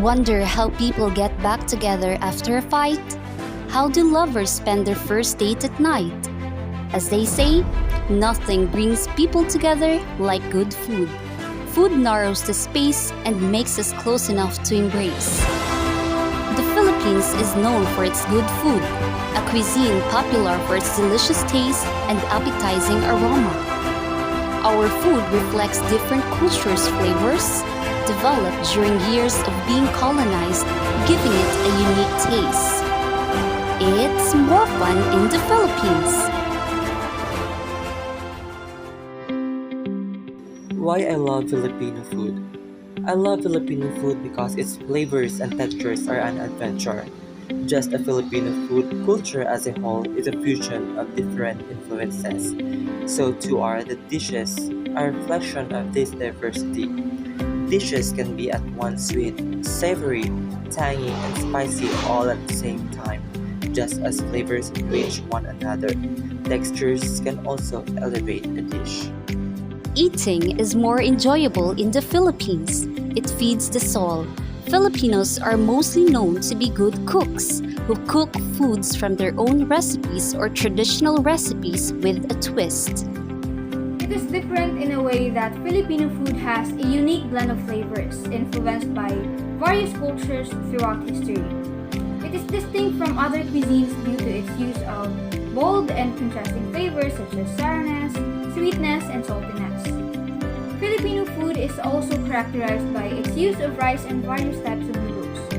Wonder how people get back together after a fight? How do lovers spend their first date at night? As they say, nothing brings people together like good food. Food narrows the space and makes us close enough to embrace. The Philippines is known for its good food, a cuisine popular for its delicious taste and appetizing aroma. Our food reflects different cultures' flavors, developed during years of being colonized, giving it a unique taste. It's more fun in the Philippines. Why I love Filipino food? I love Filipino food because its flavors and textures are an adventure. Just a Filipino food culture as a whole is a fusion of different influences. So too are the dishes, a reflection of this diversity. Dishes can be at once sweet, savory, tangy, and spicy all at the same time. Just as flavors enrich one another, textures can also elevate a dish. Eating is more enjoyable in the Philippines. It feeds the soul. Filipinos are mostly known to be good cooks who cook foods from their own recipes or traditional recipes with a twist. It is different in a way that Filipino food has a unique blend of flavors influenced by various cultures throughout history. It is distinct from other cuisines due to its use of bold and contrasting flavors such as sourness, sweetness, and saltiness. Filipino food is also characterized by its use of rice and various types of noodles.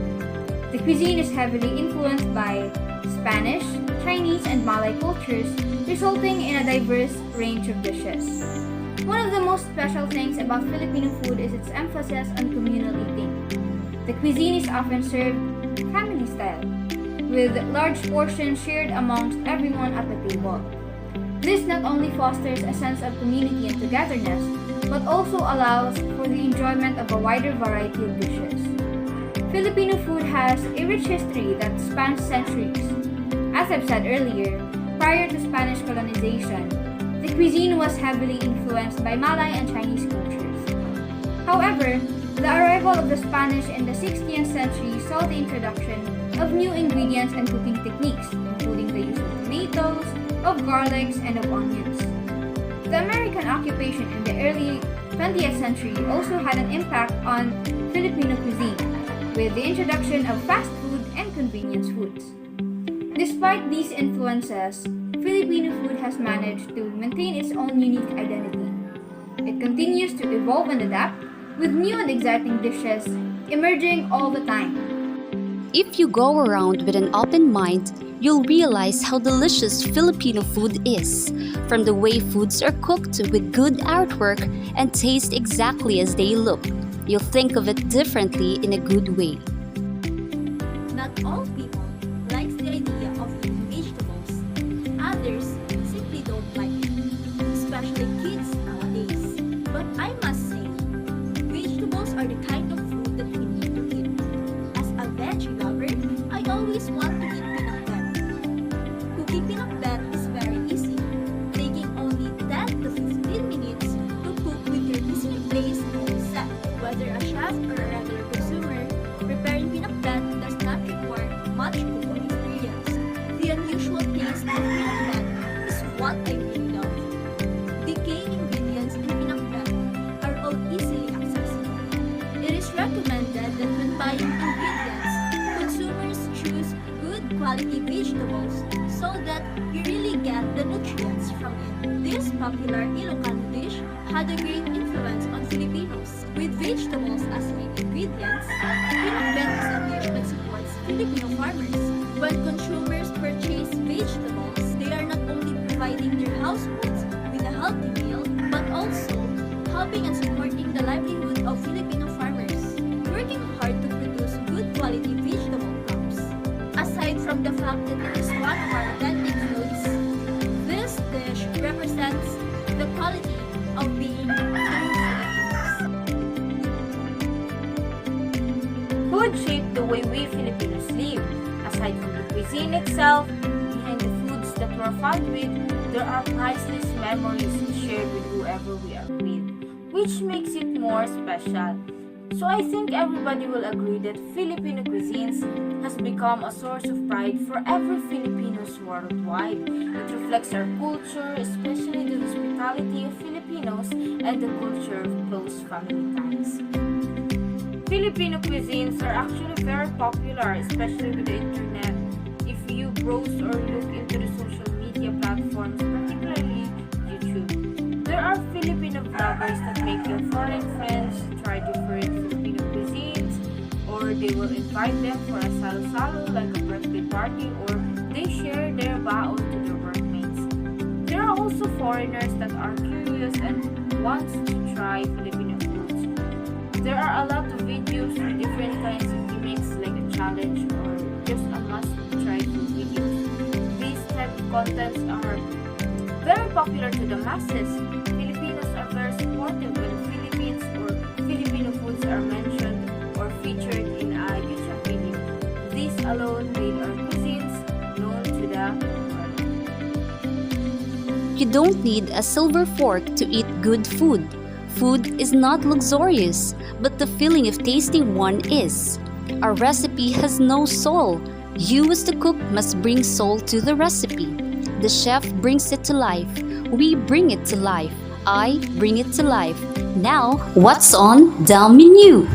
The cuisine is heavily influenced by Spanish, Chinese, and Malay cultures, resulting in a diverse range of dishes. One of the most special things about Filipino food is its emphasis on communal eating. The cuisine is often served family style, with large portions shared amongst everyone at the table. This not only fosters a sense of community and togetherness, but also allows for the enjoyment of a wider variety of dishes. Filipino food has a rich history that spans centuries. As I've said earlier, prior to Spanish colonization, the cuisine was heavily influenced by Malay and Chinese cultures. However, the arrival of the Spanish in the 16th century saw the introduction of new ingredients and cooking techniques, including the use of tomatoes, of garlics, and of onions. The American occupation in the early 20th century also had an impact on Filipino cuisine, with the introduction of fast food and convenience foods. Despite these influences, Filipino food has managed to maintain its own unique identity. It continues to evolve and adapt, with new and exciting dishes emerging all the time. If you go around with an open mind, you'll realize how delicious Filipino food is, from the way foods are cooked with good artwork and taste exactly as they look. You'll think of it differently in a good way. Not all people like the idea of eating vegetables. Others simply don't like it, especially kids nowadays. But I must say, vegetables are the kind of food that we need to eat. As a veggie lover, I always want to eat pinakbet. Cooking pinakbet is very easy, taking only 10 to 15 minutes to cook with your listening place on set. Whether a chef or a regular consumer, preparing pinakbet does not require much cooking experience. The unusual taste of pinakbet is what I really love. The key ingredients in pinakbet are all easily accessible. It is recommended that when buying ingredients, consumers choose good quality vegetables so that you really get the nutrients from it. This popular Ilocano dish had a great influence on Filipinos. With vegetables as main ingredients, pinakbet is a dish that supports Filipino farmers. When consumers purchase vegetables, they are not only providing their households with a healthy meal, but also helping and supporting the livelihood of Filipino farmers, working hard to produce good quality vegetable crops. Aside from the fact that it is one of our authentic foods, this dish represents the quality of being true Filipinos. Food shaped the way we Filipinos live. Aside from the cuisine itself, behind the foods that we're found with, there are priceless memories shared with whoever we are with, which makes it more special. So I think everybody will agree that Filipino cuisines has become a source of pride for every Filipinos worldwide. It reflects our culture, especially the hospitality of Filipinos and the culture of close family ties. Filipino cuisines are actually very popular, especially with the internet. If you browse or look into the social media platforms, particularly YouTube, there are Filipino vloggers that make your foreign friends try different Filipino cuisines, or they will invite them for a salo-salo like a birthday party, or they share their baon to their workmates. There are also foreigners that are curious and want to try Filipino foods. There are a lot of videos with different kinds of gimmicks like a challenge or just a must-try food videos. These type of contents are very popular to the masses. Filipinos are very supportive when Philippines or Filipino foods are mentioned or featured in a YouTube video. This alone made our cuisines known to the world. You don't need a silver fork to eat good food. Food is not luxurious, but the feeling of tasting one is. A recipe has no soul. You as the cook must bring soul to the recipe. The chef brings it to life. We bring it to life. I bring it to life. Now, what's on the menu?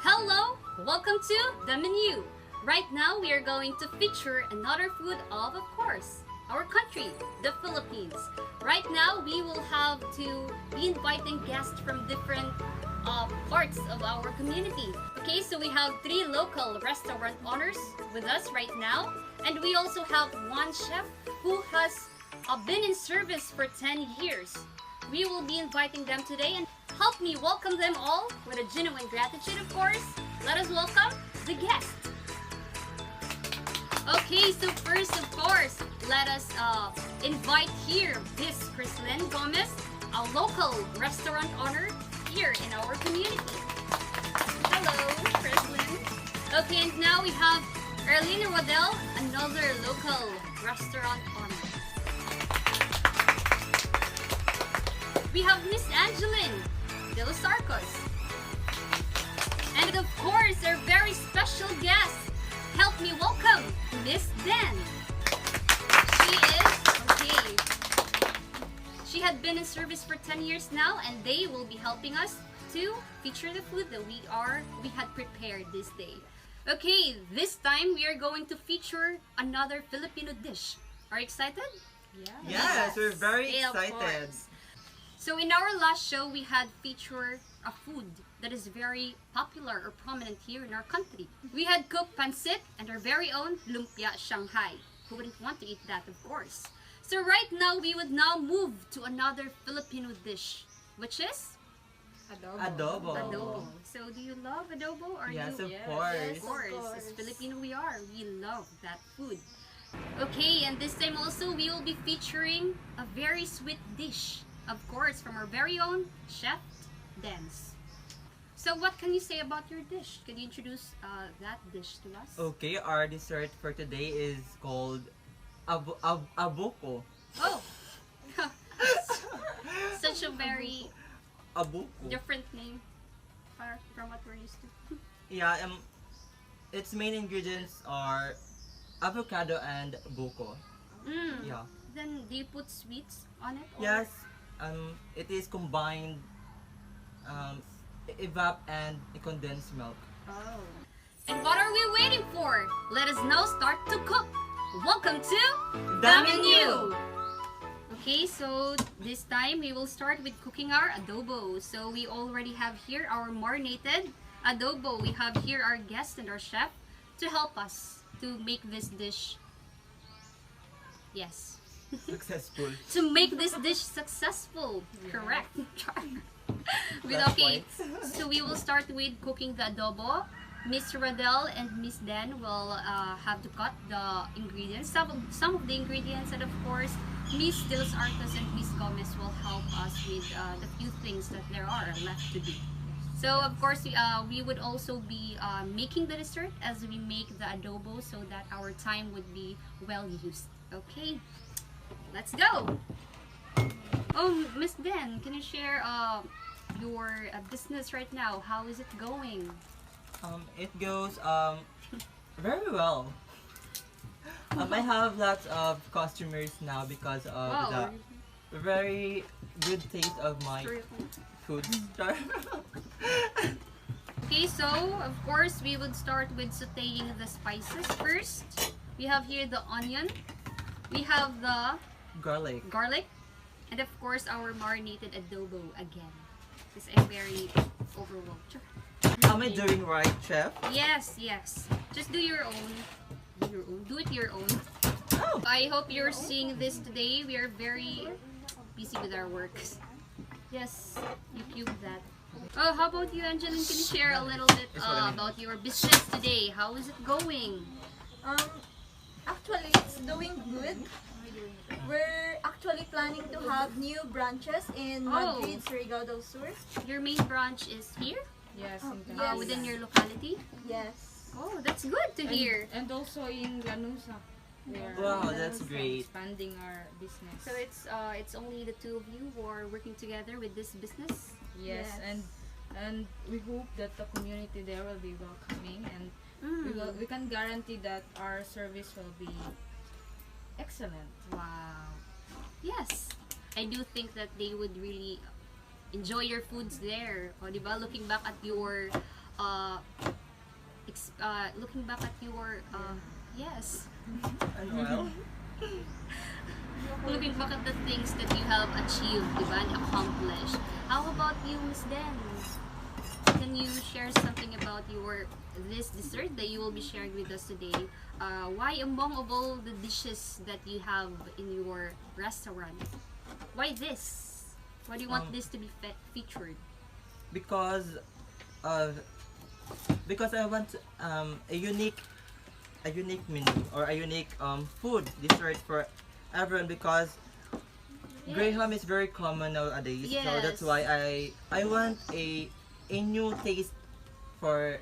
Hello, welcome to the menu. Right now we are going to feature another food of course, our country, the Philippines. Right now we will have to be inviting guests from different parts of our community. Okay, so we have 3 local restaurant owners with us right now, and we also have one chef who has been in service for 10 years. We will be inviting them today, and help me welcome them all with a genuine gratitude, of course. Let us welcome the guests. Okay, so first, of course, let us invite here Miss CUISINE Gomez, a local restaurant owner here in our community. Hello, CUISINE. Okay, and now we have Erlene Rodel, another local restaurant owner. We have Miss Angeline de los Arcos. And of course, our very special guest. Help me welcome Miss Den. She had been in service for 10 years now, and they will be helping us to feature the food that we had prepared this day. Okay, this time we are going to feature another Filipino dish. Are you excited? Yes, we're very Yeah, of excited. course. So in our last show, we had featured a food that is very popular or prominent here in our country. We had cooked pancit and our very own lumpia Shanghai. Who wouldn't want to eat that, of course? So right now, we would now move to another Filipino dish, which is Adobo. adobo. So do you love adobo? Or Yes, you? of course. Of course, as Filipino we are, we love that food. Okay, and this time also, we will be featuring a very sweet dish, of course, from our very own chef, Dance. So what can you say about your dish? Can you introduce that dish to us? Okay, our dessert for today is called abuko. Oh! Such a very Abuko. different name from what we're used to. Yeah, its main ingredients are avocado and buko. Mm. Yeah. Then do you put sweets on it? or- Yes, it is combined evap and condensed milk. Oh. And what are we waiting for? Let us now start to cook. Welcome to The Menu! Okay, so this time we will start with cooking our adobo. So we already have here our marinated adobo. We have here our guest and our chef to help us to make this dish. Yes. Successful. To make this dish successful. Correct. With That's okay. right. So we will start with cooking the adobo. Miss Radel and Miss Den will have to cut the ingredients, some of the ingredients, and of course, Miss De Los Arcos and Miss Gomez will help us with the few things that there are left to do. So of course we would also be making the dessert as we make the adobo so that our time would be well used. Okay, let's go. Oh, Miss Den, can you share your business right now? How is it going? It goes very well. I have lots of customers now because of Wow. the very good taste of my food store. Okay, so of course we would start with sauteing the spices first. We have here the onion, we have the Garlic. garlic, and of course our marinated adobo again. Because I'm very overwhelmed. Sure. Am I doing right, chef? Yes, yes. Just do your own. Do your own. Do it your own. Oh. I hope you're seeing this today. We are very busy with our works. Yes, you cubed that. Oh, how about you, Angeline? Can you share a little bit about your business today? How is it going? Um, Actually, it's doing good. We're actually planning to have new branches in Oh. Madrid, Surigao del Sur. Your main branch is here, Yes, in Yes. Canada. within your locality. Yes. Oh, that's good to hear. And also in Lanusa. We are Wow, that's great. expanding our business. So it's only the two of you who are working together with this business. Yes, Yes. and we hope that the community there will be welcoming, and we can guarantee that our service will be excellent. Wow. Yes. I do think that they would really enjoy your foods there. O, di ba? Looking back at your yes. And well, Looking back at the things that you have achieved, di ba? And accomplished. How about you, Miss Den? Can you share something about this dessert that you will be sharing with us today? Why among of all the dishes that you have in your restaurant, why this? Why do you want this to be featured? because I want a unique menu or a unique food dessert for everyone because Yes. Graham is very common nowadays. So that's Yes. why I want a new taste for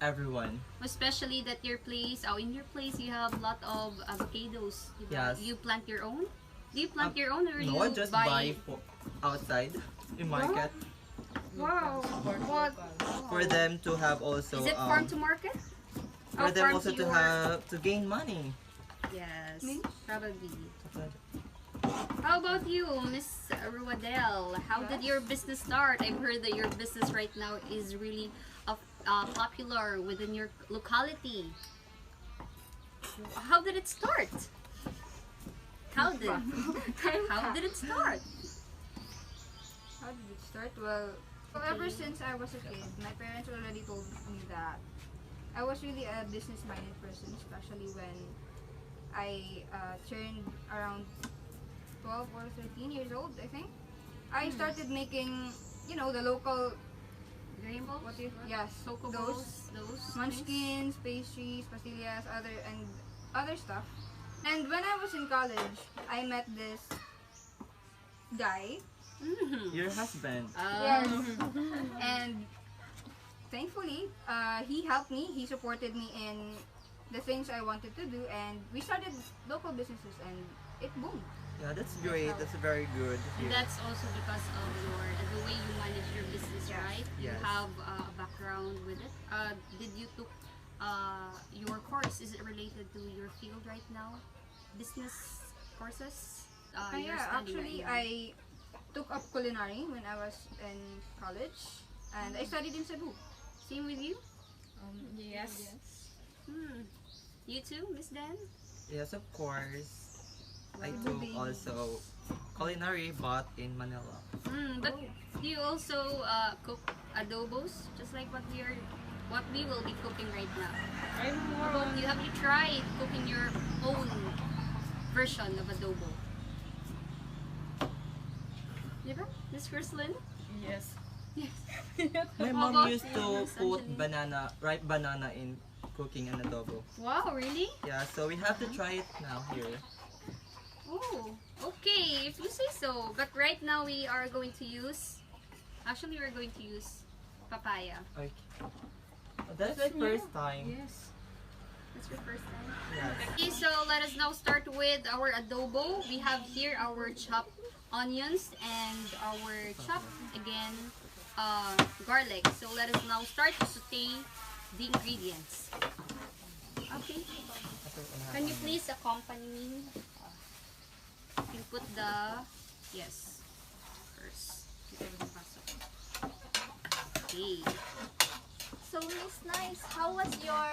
everyone. Especially that in your place you have a lot of avocados. Di ba? Yes. You plant your own? Do you plant your own or No, you just buy? outside in market Wow. What? for them to have also Is it farm to market? for Oh, them farm also to your- have to gain money. Yes, Me? probably. How about you, Miss Ruadel? How did your business start? I've heard that your business right now is really popular within your locality. How did it start? How did it start? How did it start? Well, ever since I was a kid, my parents already told me that I was really a business-minded person, especially when I turned around 12 or 13 years old, I think. I started making, the local, Rainbow? yes, Cocoa those balls? Those things? munchkins, pastries, pastillas, other stuff. And when I was in college, I met this guy. Mhm. Your husband. Yes. And thankfully, he helped me. He supported me in the things I wanted to do, and we started local businesses, and it boomed. Yeah, that's great. That's very good. And that's also because of the way you manage your business, Yes. right? You Yes. have a background with it. Did you took your course? Is it related to your field right now? Business courses? You're Yeah, studying actually, right now. I took up culinary when I was in college, and I studied in Cebu. Same with you? Yes. You too, Miss Dan? Yes, of course. I Wow. took also culinary, but in Manila. But do you also cook adobos, just like what we will be cooking right now? I'm more on Have you tried cooking your own version of adobo? Diba, Miss Chrislyn? yes. Yes. My How mom about used you, to Miss put Angeline? ripe banana in cooking an adobo. Wow, really? Yeah, so we have to try it now here. Oh, okay, if you say so. But right now we are going to use, actually we're going to use papaya. Okay. That's my first time. Yes. That's your first time? Yes. Okay, so let us now start with our adobo. We have here our chopped onions and our chopped, again, garlic. So let us now start to saute the ingredients. Okay. Can you please accompany me? You put the, yes, first. Okay. So, Miss Nice, how was your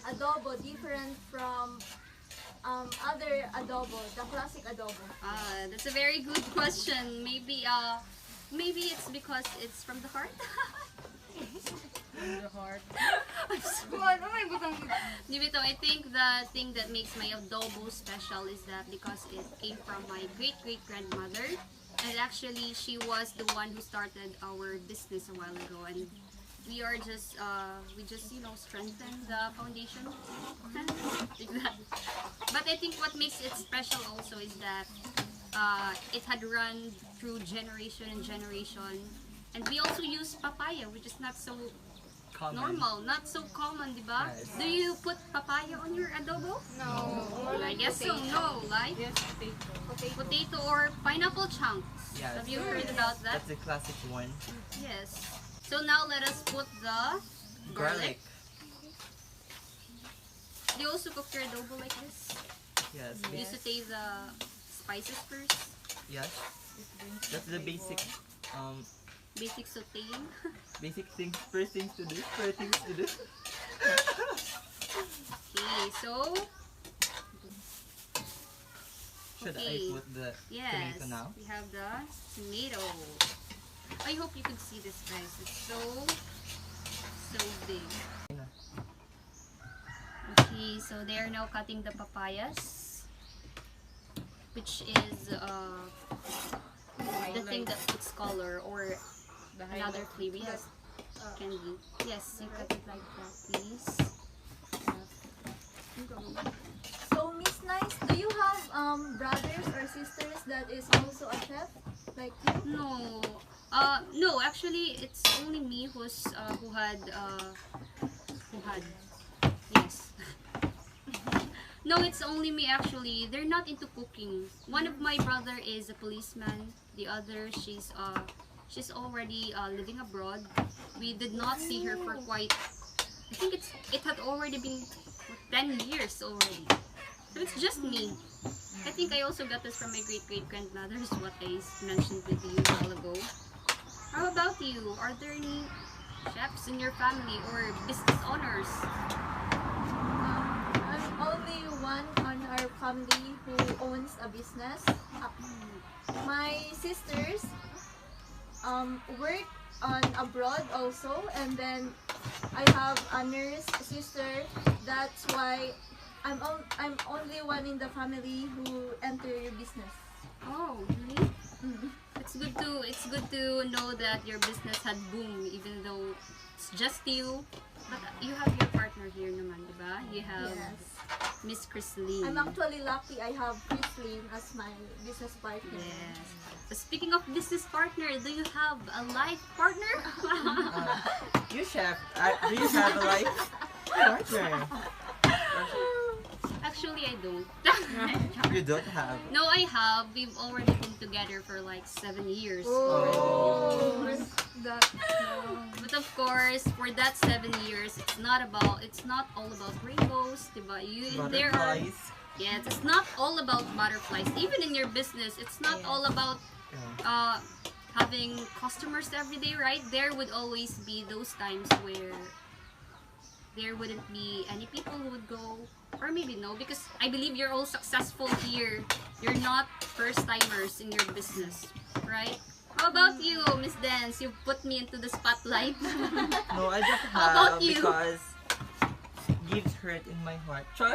adobo different from other adobo, the classic adobo? That's a very good question. Maybe it's because it's from the heart. In the heart. Dibito, I think the thing that makes my adobo special is that because it came from my great-great-grandmother, and actually she was the one who started our business a while ago, and we just strengthen the foundation. Exactly. But I think what makes it special also is that it had run through generation and generation, and we also use papaya, which is not so normal, not so common, diba? Yes. Do you put papaya on your adobo? No. I guess so. No, like Yes, potato. potato or pineapple chunks. Yes. Have you heard about that? That's the classic one. Yes. So now let us put the garlic. Do you also cook your adobo like this? Yes. You saute the spices first. Yes. That's the basic Basic sauteing. basic things. First things to do. Okay, so Should I Okay. put the yes, tomato now? we have the tomato. I hope you can see this, guys. It's so big. Okay, so they are now cutting the papayas, which is the thing that puts color or The another highlight. flavor. Yes, can be. Yes, you cut it like that, please. So, Miss Nice, do you have brothers or sisters that is also a chef like you? No, no. Actually, it's only me who had yes. No, it's only me actually. They're not into cooking. One of my brother is a policeman. The other, she's already living abroad. We did not see her for quite. I think it had already been 10 years already. So it's just me. I think I also got this from my great-great-grandmother, is what I mentioned with you a while ago. How about you? Are there any chefs in your family or business owners? I'm only one on our family who owns a business. My sisters work on abroad also, and then I have a nurse sister. That's why I'm only one in the family who enter your business. Oh, really? It's good to know that your business had boom, even though it's just you. But you have your partner here naman, diba? You have Yes. Miss Chrisline. I'm actually lucky I have Chrislyn as my business partner. Yes. So speaking of business partner, do you have a life partner? You chef. Do you have a life partner? Actually, I don't. You don't have. No, I have. We've already been together for like 7 years. Oh, that But of course, for that 7 years, it's not all about rainbows, diba? Butterflies. Yes, it's not all about butterflies. Even in your business, it's not all about Yeah. having customers every day, right? There would always be those times where there wouldn't be any people who would go, or maybe no, because I believe you're all successful here. You're not first timers in your business, right? How about you, Miss Dance? You put me into the spotlight. No, I don't How about have you? because it gives hurt in my heart. Try.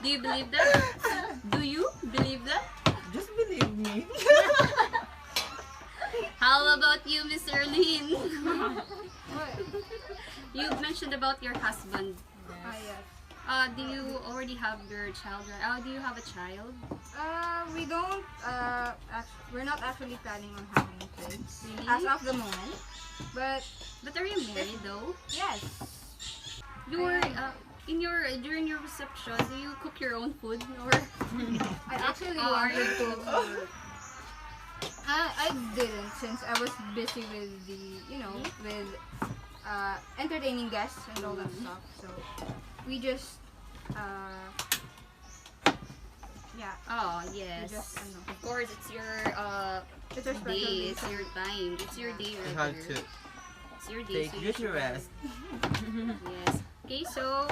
Do you believe that? Do you believe that? Just believe me. How about you, Miss Erlene? You mentioned about your husband. Yes. Do you already have your child? Do you have a child? We don't. We're not actually planning on having kids Really? as of the moment. But But are you married though? yes, Your in your during your reception, do you cook your own food or? I actually Are wanted you to. I didn't since I was busy with with entertaining guests and all that stuff. So we just yeah. Oh We yes. just Of course, it's your it's our special day. day. It's your time. It's your day. You Right have there. to It's your day. take so you good should- rest. Yes. Okay, so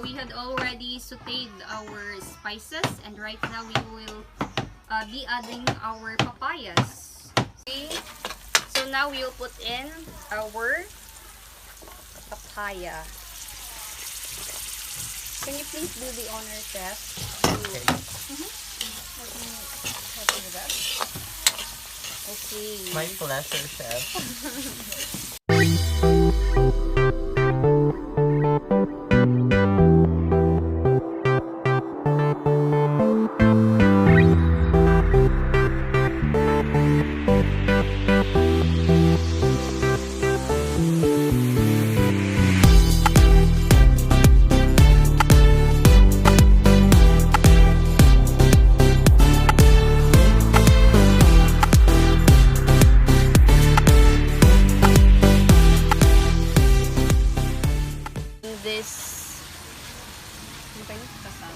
we had already sauteed our spices, and right now we will be adding our papayas. Okay. So now we will put in our papaya. Can you please do the honor, Chef? Okay. Let me help you with that. Okay. My pleasure, chef. This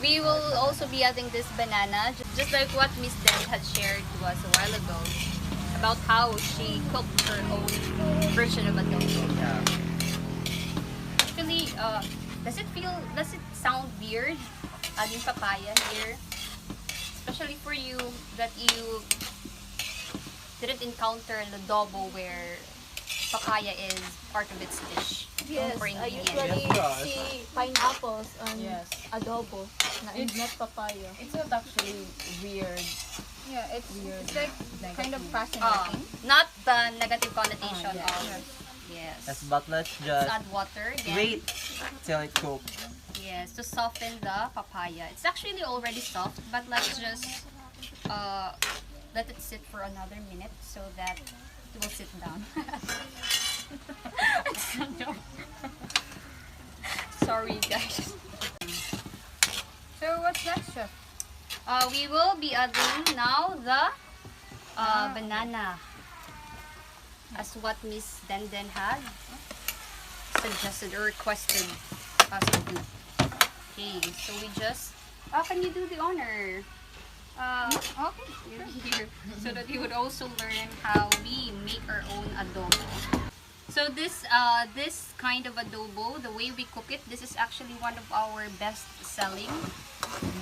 we will also be adding this banana, just like what Miss Den had shared to us a while ago about how she cooked her own version of adobo. Yeah. Actually, does it sound weird adding papaya here? Especially for you that you didn't encounter an adobo where papaya is part of its dish. Yes, For I ingredients. usually Yes, see pineapples on Yes. adobo, not papaya. It's not actually weird. Yeah, it's Weird. like kind of Negative. fascinating. Not the negative connotation yes. of yes. Yes, but let's Let's just add water again. wait till it cooks. Yes, to soften the papaya. It's actually already soft, but let's just let it sit for another minute so that it will sit down. It's a joke. Sorry, guys. So what's next, Chef? We will be adding now the banana, as what Miss Denden had suggested or requested us to do. Okay, so we just can you do the honor? Okay. Here, so that you would also learn how we make our own adobo. So this kind of adobo, the way we cook it, this is actually one of our best selling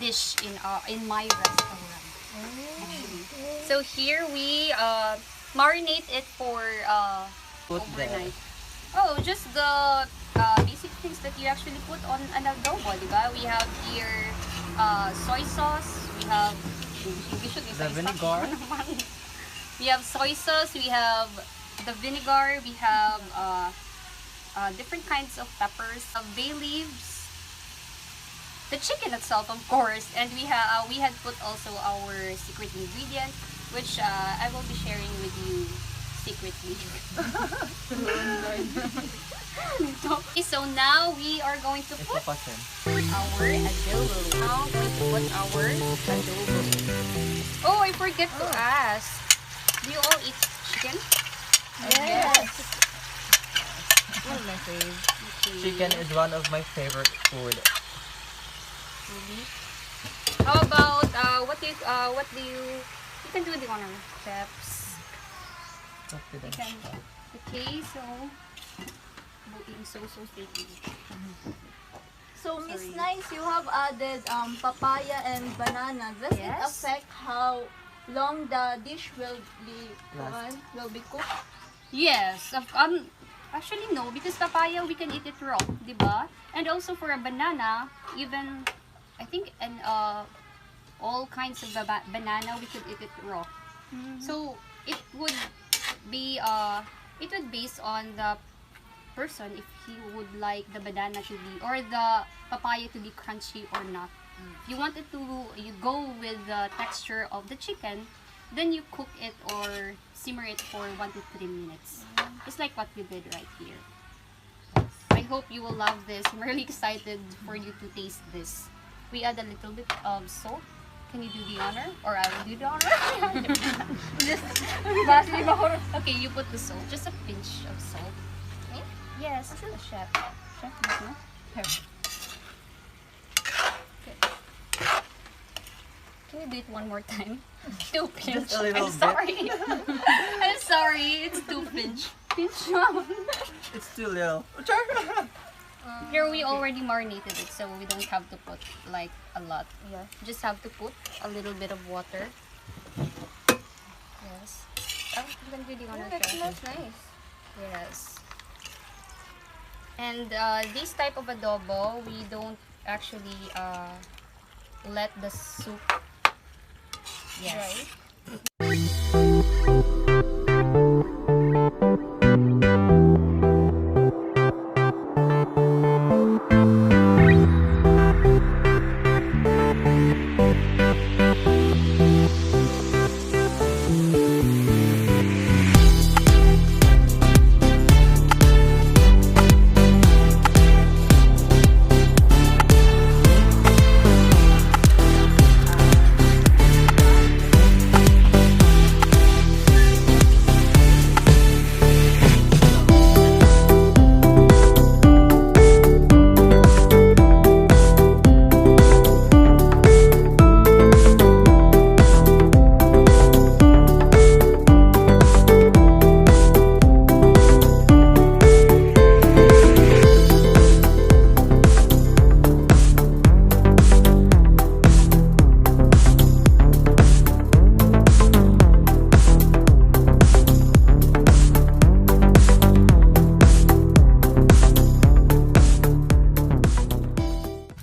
dish in my restaurant. Actually. So here we marinate it for Put there. overnight. Oh, just the basic things that you actually put on an adobo, diba? We have here soy sauce, we have The vinegar. we have soy sauce, we have the vinegar, we have different kinds of peppers, bay leaves, the chicken itself, of course, and we had put also our secret ingredient, which I will be sharing with you secretly. Okay, so now we are going to Ito put kasi. our adobo. Now going to put our adobo. Oh, I forget to ask. Do you all eat chicken? Yes. One of my faves. Okay. Chicken is one of my favorite food. Really? How about what do you can do the honor, chefs. Talk to them. You can. Okay, so being so sticky. So Miss Sorry. Nice, you have added papaya and banana. Does it Yes. affect how long the dish will be cooked? Yes. Actually no, because papaya we can eat it raw, di ba? And also for a banana, even I think all kinds of banana we could eat it raw. So it would be based on the person if he would like the banana to be or the papaya to be crunchy or not. If you wanted to you go with the texture of the chicken, then you cook it or simmer it for 1 to 3 minutes. Just like what we did right here. I hope you will love this. I'm really excited for you to taste this. We add a little bit of salt. Can you do the honor? Or I will do the honor? Okay, you put the salt. Just a pinch of salt. Okay? Yes, the chef. Chef, no? Here. Okay. Can you do it one more time? 2 pinch. Just a little I'm bit. sorry. I'm sorry. It's 2 pinch. Pinch one. It's too little. Here we already marinated it, so we don't have to put like a lot. Yeah. Just have to put a little bit of water. Yes. Oh, you can do the honor, That chef. smells nice. Yes. And this type of adobo, we don't actually let the soup. Yes.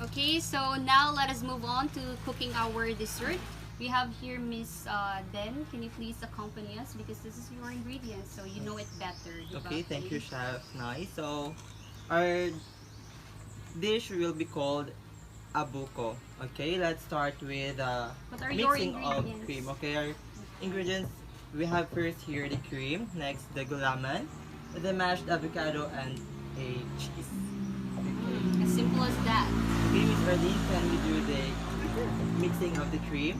Okay, so now let us move on to cooking our dessert. We have here Miss Den. Can you please accompany us because this is your ingredients, so you know it better. Okay, thank you, Chef Nai. So, our dish will be called abuko. Okay, let's start with What are your mixing of ingredients? cream. Okay, our ingredients, we have first here the cream, next the gulaman, the mashed avocado, and a cheese. Okay, As simple as that. cream is ready. Can we do the mixing of the cream?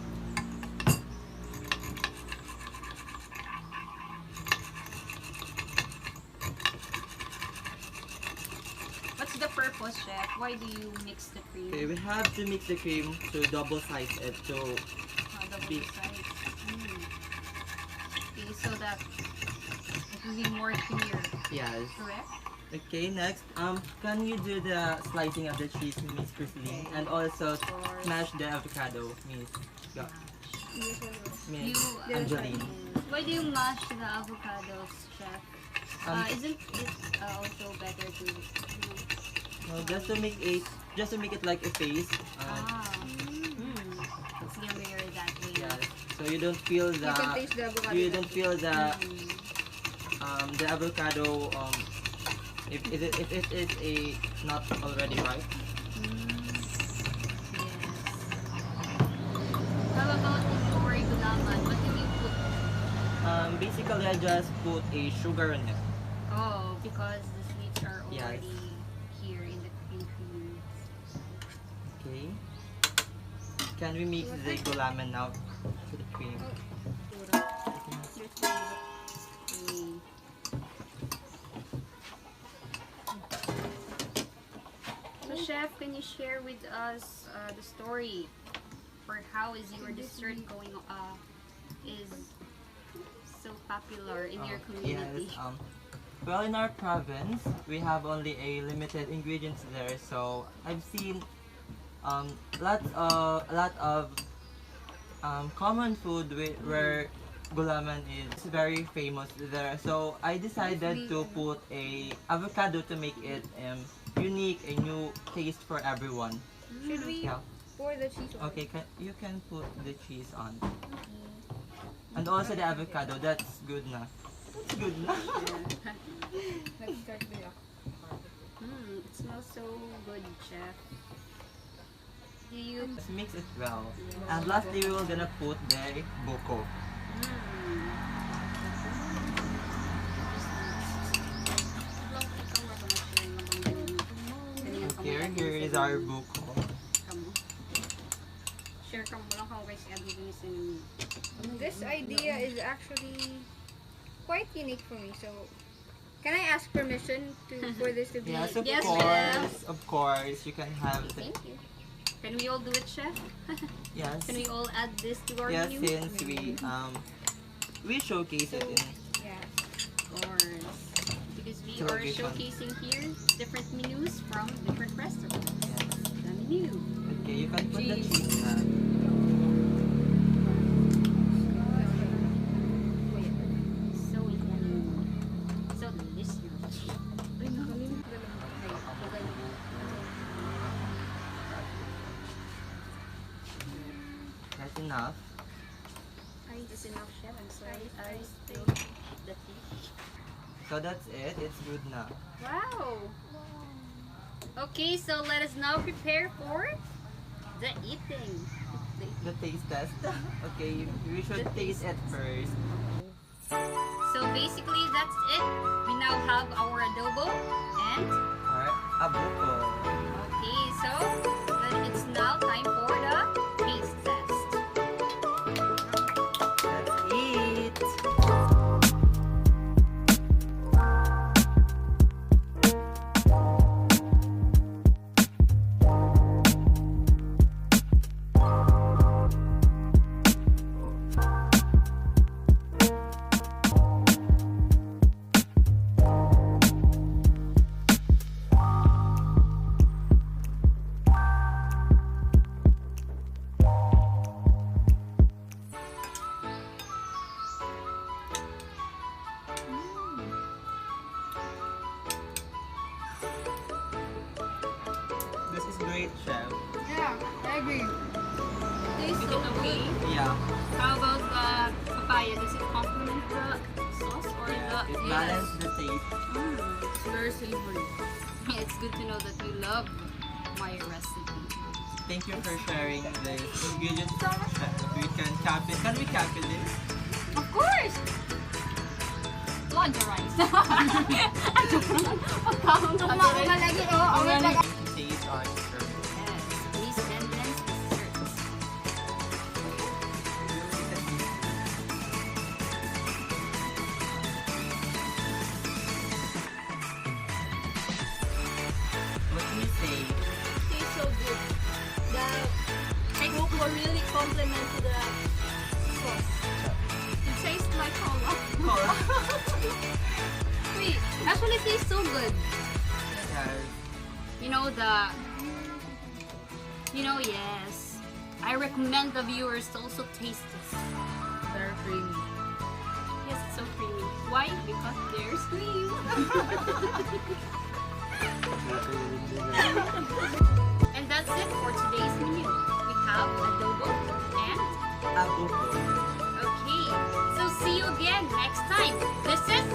What's the purpose, chef? Why do you mix the cream? Okay, we have to mix the cream to double size it to Double big. size. Okay, so that it will be more clear. yes. Correct? Okay, next, can you do the slicing of the cheese, Miss Christine, and also smash the avocado, Miss You, Angeline. Why do you mash the avocados, chef? Isn't it also better to, Just to make it like a paste. It's yummier that way. Yes. So you don't feel the You can taste the avocado. the avocado if it is a not already ripe. Yes. How about for gulaman? What do you put? Basically I just put a sugar in it. Oh, because the sweets are Yes. already here in the ingredients. Okay. Can we mix the gulaman now to the cream? So, chef, can you share with us the story for how is your dessert going? Is so popular in your community? Yes. Well, in our province, we have only a limited ingredients there, so I've seen a lot of common food where gulaman is very famous there. So I decided to put a avocado to make it unique, a new taste for everyone. Should we Yeah. pour the cheese on? Okay, you can put the cheese on. And also the avocado, that's good na. That's good na. Let's start with smells so good, chef. Do you? Let's mix it well. And lastly, we will gonna put the buko. Here is our buko. Share ka mo lang kung guys i-admit This idea is actually quite unique for me. So, can I ask permission for this to be? Yes, Yes, of course, you can have the, Thank you. Can we all do it, chef? yes, Can we all add this to our yes, menu? since we showcase it in, Yeah. Of course. Because we are Television. showcasing here different menus from different restaurants. yes. The menu. Okay, you can put the Cheese. cheese na. So yummy. So delicious. That's enough. Is enough, chef? I'm sorry. I still the fish. So that's it. It's good now. Wow. Okay, so let us now prepare for the eating. The taste test. Okay, we should taste it first. So basically, that's it. We now have our adobo and Alright, abuko. okay, so then it's now time for the taste test. Let's eat. This is great, chef. Yeah, I agree. Tastes so good. Yeah. How about the papaya? Does it complement the sauce or Yeah, the? it balances the taste. It's very savory. It's good to know that you love my recipe. Thank you for sharing the ingredients. Chef. We can cap it. Can we cap it this? Of course! Plagiarize. Malagi, oh. Wait lang. Taste on dessert. Yes, please blends desserts. What do you say? Tastes so good. The buko really complements the sauce. It tastes like cola. Cola. Wait, actually it tastes so good. Yes. Yes. I recommend the viewers to also taste this. Very creamy. Yes, it's so creamy. Why? Because there's cream. And that's it for today's menu. We have adobo and Abuko. okay. So see you again next time. This is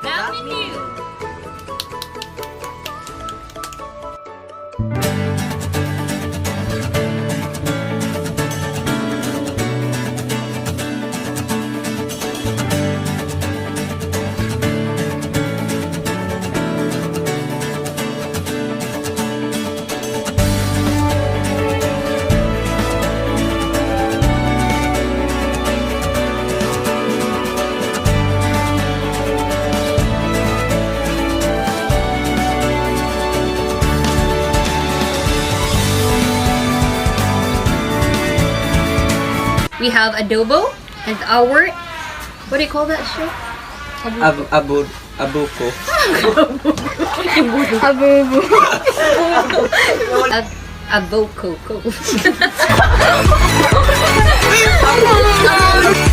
the menu. We have adobo and our, what do you call that, chef? Abuko. Avocado.